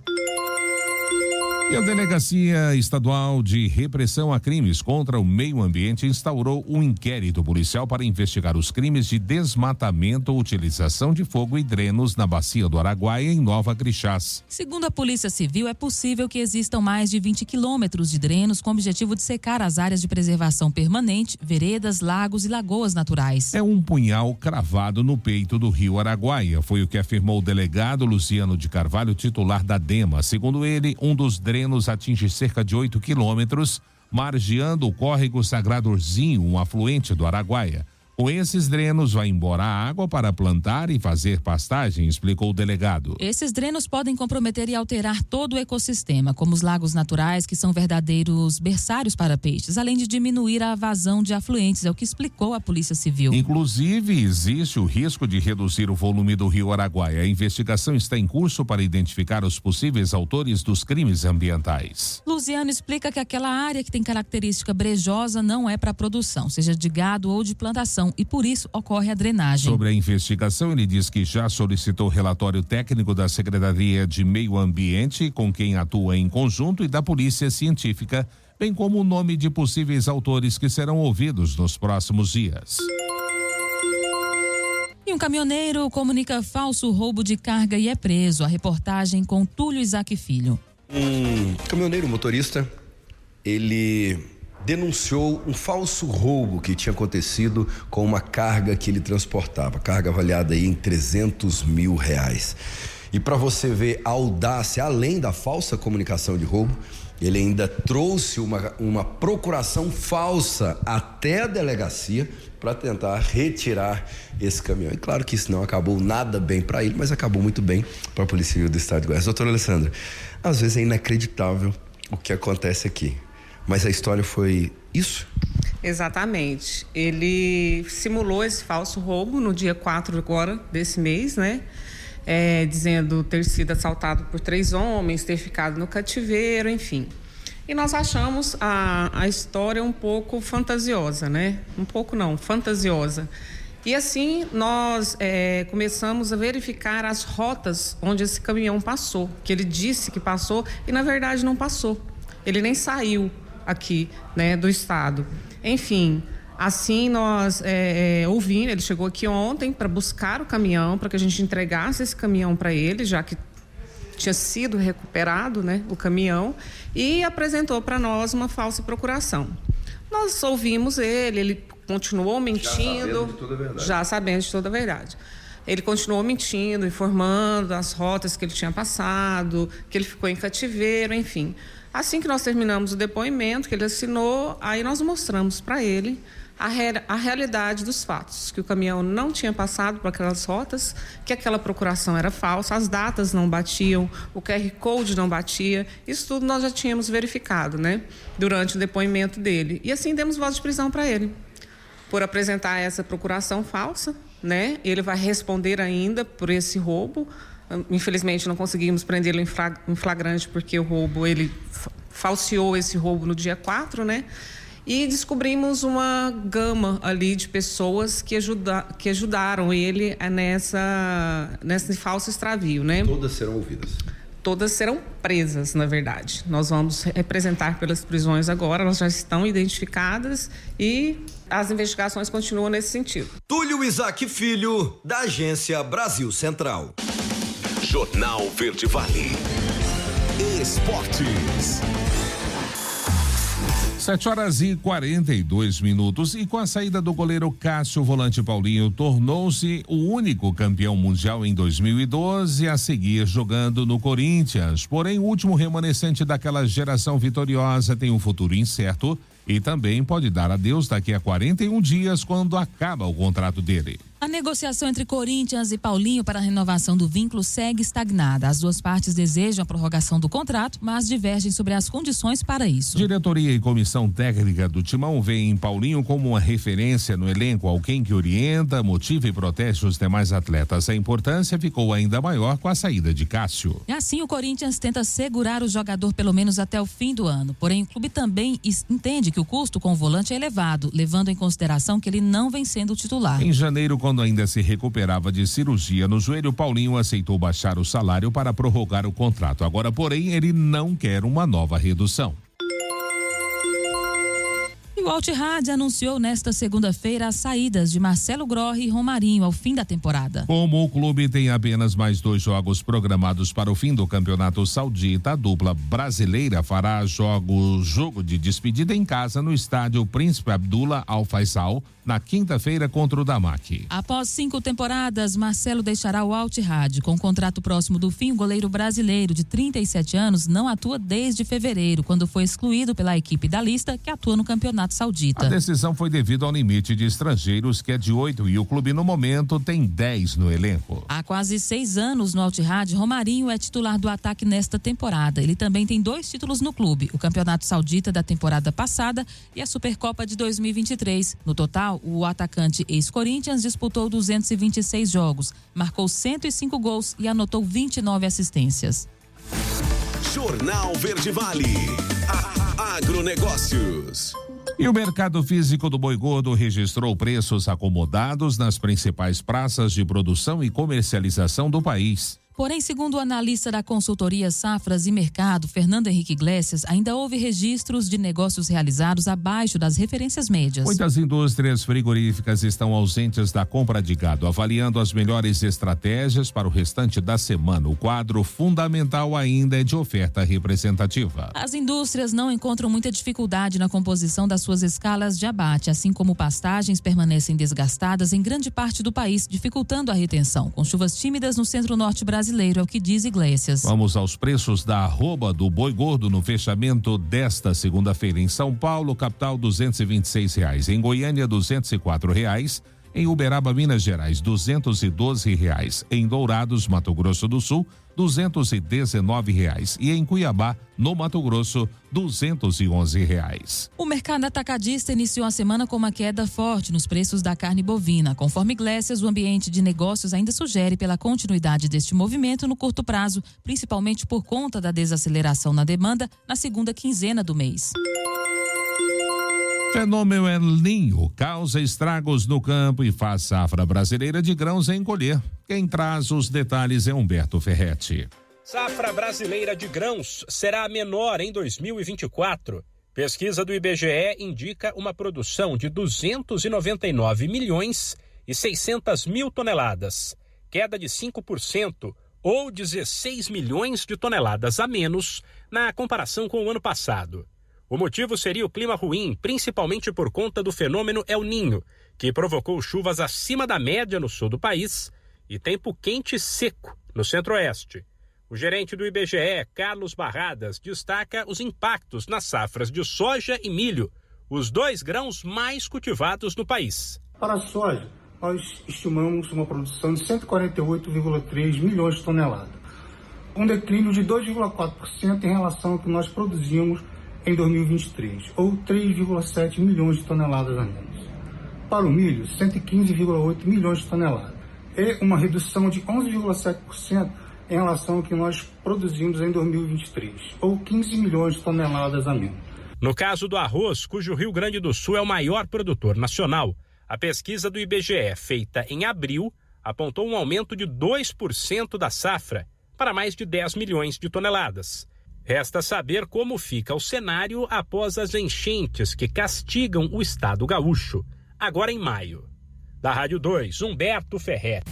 E a Delegacia Estadual de Repressão a Crimes contra o Meio Ambiente instaurou um inquérito policial para investigar os crimes de desmatamento, utilização de fogo e drenos na Bacia do Araguaia, em Nova Crixás. Segundo a Polícia Civil, é possível que existam mais de 20 quilômetros de drenos com o objetivo de secar as áreas de preservação permanente, veredas, lagos e lagoas naturais. É um punhal cravado no peito do rio Araguaia, foi o que afirmou o delegado Luciano de Carvalho, titular da DEMA. Segundo ele, um dos drenos atinge cerca de 8 quilômetros, margeando o córrego Sagradorzinho, um afluente do Araguaia. Com esses drenos vai embora a água para plantar e fazer pastagem, explicou o delegado. Esses drenos podem comprometer e alterar todo o ecossistema, como os lagos naturais, que são verdadeiros berçários para peixes, além de diminuir a vazão de afluentes, é o que explicou a Polícia Civil. Inclusive, existe o risco de reduzir o volume do rio Araguaia. A investigação está em curso para identificar os possíveis autores dos crimes ambientais. Luciano explica que aquela área que tem característica brejosa não é para produção, seja de gado ou de plantação, e por isso ocorre a drenagem. Sobre a investigação, ele diz que já solicitou relatório técnico da Secretaria de Meio Ambiente, com quem atua em conjunto, e da Polícia Científica, bem como o nome de possíveis autores que serão ouvidos nos próximos dias. E um caminhoneiro comunica falso roubo de carga e é preso. A reportagem com Túlio Isaac Filho. Um caminhoneiro motorista, ele denunciou um falso roubo que tinha acontecido com uma carga que ele transportava, carga avaliada aí em R$300 mil. E para você ver a audácia, além da falsa comunicação de roubo, ele ainda trouxe uma procuração falsa até a delegacia para tentar retirar esse caminhão. E claro que isso não acabou nada bem para ele, mas acabou muito bem para a Polícia Civil do Estado de Goiás. Doutora Alessandra, às vezes é inacreditável o que acontece aqui. Mas a história foi isso? Exatamente. Ele simulou esse falso roubo no dia 4 agora desse mês, né? Dizendo ter sido assaltado por 3 homens, ter ficado no cativeiro, enfim. E nós achamos a história um pouco fantasiosa, né? Um pouco não, fantasiosa. E assim nós começamos a verificar as rotas onde esse caminhão passou, que ele disse que passou e na verdade não passou. Ele nem saiu aqui, né, do estado. Enfim, assim nós ouvimos, ele chegou aqui ontem para buscar o caminhão, para que a gente entregasse esse caminhão para ele, já que tinha sido recuperado, né, o caminhão, e apresentou para nós uma falsa procuração. Nós ouvimos ele continuou mentindo, já sabendo de toda a verdade. Ele continuou mentindo, informando as rotas que ele tinha passado, que ele ficou em cativeiro, enfim. Assim que nós terminamos o depoimento que ele assinou, aí nós mostramos para ele a realidade dos fatos, que o caminhão não tinha passado por aquelas rotas, que aquela procuração era falsa, as datas não batiam, o QR Code não batia, isso tudo nós já tínhamos verificado, né, durante o depoimento dele. E assim demos voz de prisão para ele, por apresentar essa procuração falsa, né, ele vai responder ainda por esse roubo. Infelizmente não conseguimos prendê-lo em flagrante, porque o roubo, ele falseou esse roubo no dia 4, né, e descobrimos uma gama ali de pessoas que ajudaram ele nesse falso extravio, né? Todas serão ouvidas? Todas serão presas, na verdade. Nós vamos representar pelas prisões agora, elas já estão identificadas e as investigações continuam nesse sentido. Túlio Isaac Filho, da Agência Brasil Central. Jornal Verde Vale. Esportes. 7h42. E com a saída do goleiro Cássio, o volante Paulinho tornou-se o único campeão mundial em 2012 a seguir jogando no Corinthians. Porém, o último remanescente daquela geração vitoriosa tem um futuro incerto e também pode dar adeus daqui a 41 dias, quando acaba o contrato dele. A negociação entre Corinthians e Paulinho para a renovação do vínculo segue estagnada. As duas partes desejam a prorrogação do contrato, mas divergem sobre as condições para isso. Diretoria e comissão técnica do Timão veem Paulinho como uma referência no elenco, alguém que orienta, motiva e protege os demais atletas. A importância ficou ainda maior com a saída de Cássio. E assim o Corinthians tenta segurar o jogador pelo menos até o fim do ano. Porém, o clube também entende que o custo com o volante é elevado, levando em consideração que ele não vem sendo titular. Em janeiro, quando ainda se recuperava de cirurgia no joelho, Paulinho aceitou baixar o salário para prorrogar o contrato. Agora, porém, ele não quer uma nova redução. E o Al-Ittihad anunciou nesta segunda-feira as saídas de Marcelo Grohe e Romarinho ao fim da temporada. Como o clube tem apenas mais 2 jogos programados para o fim do campeonato saudita, a dupla brasileira fará jogo de despedida em casa no estádio Príncipe Abdullah Al Faisal na quinta-feira contra o Damak. Após 5 temporadas, Marcelo deixará o Al-Ittihad. Com o contrato próximo do fim, o goleiro brasileiro de 37 anos não atua desde fevereiro, quando foi excluído pela equipe da lista que atua no campeonato saudita. A decisão foi devido ao limite de estrangeiros, que é de 8, e o clube no momento tem 10 no elenco. Há quase 6 anos no Al-Ittihad, Romarinho é titular do ataque nesta temporada. Ele também tem 2 títulos no clube, o campeonato saudita da temporada passada e a Supercopa de 2023. No total, o atacante ex-Corinthians disputou 226 jogos, marcou 105 gols e anotou 29 assistências. Jornal Verde Vale. Agronegócios. E o mercado físico do boi gordo registrou preços acomodados nas principais praças de produção e comercialização do país. Porém, segundo o analista da consultoria Safras e Mercado, Fernando Henrique Iglesias, ainda houve registros de negócios realizados abaixo das referências médias. Muitas indústrias frigoríficas estão ausentes da compra de gado, avaliando as melhores estratégias para o restante da semana. O quadro fundamental ainda é de oferta representativa. As indústrias não encontram muita dificuldade na composição das suas escalas de abate, assim como pastagens permanecem desgastadas em grande parte do país, dificultando a retenção, com chuvas tímidas no centro-norte brasileiro, é o que diz Iglesias. Vamos aos preços da arroba do boi gordo no fechamento desta segunda-feira. Em São Paulo, capital, R$226. Em Goiânia, R$204. Em Uberaba, Minas Gerais, R$212. Em Dourados, Mato Grosso do Sul, R$219. E em Cuiabá, no Mato Grosso, R$211. O mercado atacadista iniciou a semana com uma queda forte nos preços da carne bovina. Conforme Iglesias, o ambiente de negócios ainda sugere pela continuidade deste movimento no curto prazo, principalmente por conta da desaceleração na demanda na segunda quinzena do mês. Fenômeno El Niño causa estragos no campo e faz safra brasileira de grãos encolher. Quem traz os detalhes é Humberto Ferretti. Safra brasileira de grãos será a menor em 2024. Pesquisa do IBGE indica uma produção de 299 milhões e 600 mil toneladas, queda de 5% ou 16 milhões de toneladas a menos na comparação com o ano passado. O motivo seria o clima ruim, principalmente por conta do fenômeno El Niño, que provocou chuvas acima da média no sul do país e tempo quente e seco no centro-oeste. O gerente do IBGE, Carlos Barradas, destaca os impactos nas safras de soja e milho, os 2 grãos mais cultivados no país. Para a soja, nós estimamos uma produção de 148,3 milhões de toneladas, um declínio de 2,4% em relação ao que nós produzimos em 2023, ou 3,7 milhões de toneladas a menos. Para o milho, 115,8 milhões de toneladas, e uma redução de 11,7% em relação ao que nós produzimos em 2023, ou 15 milhões de toneladas a menos. No caso do arroz, cujo Rio Grande do Sul é o maior produtor nacional, a pesquisa do IBGE, feita em abril, apontou um aumento de 2% da safra para mais de 10 milhões de toneladas. Resta saber como fica o cenário após as enchentes que castigam o estado gaúcho, agora em maio. Da Rádio 2, Humberto Ferrer.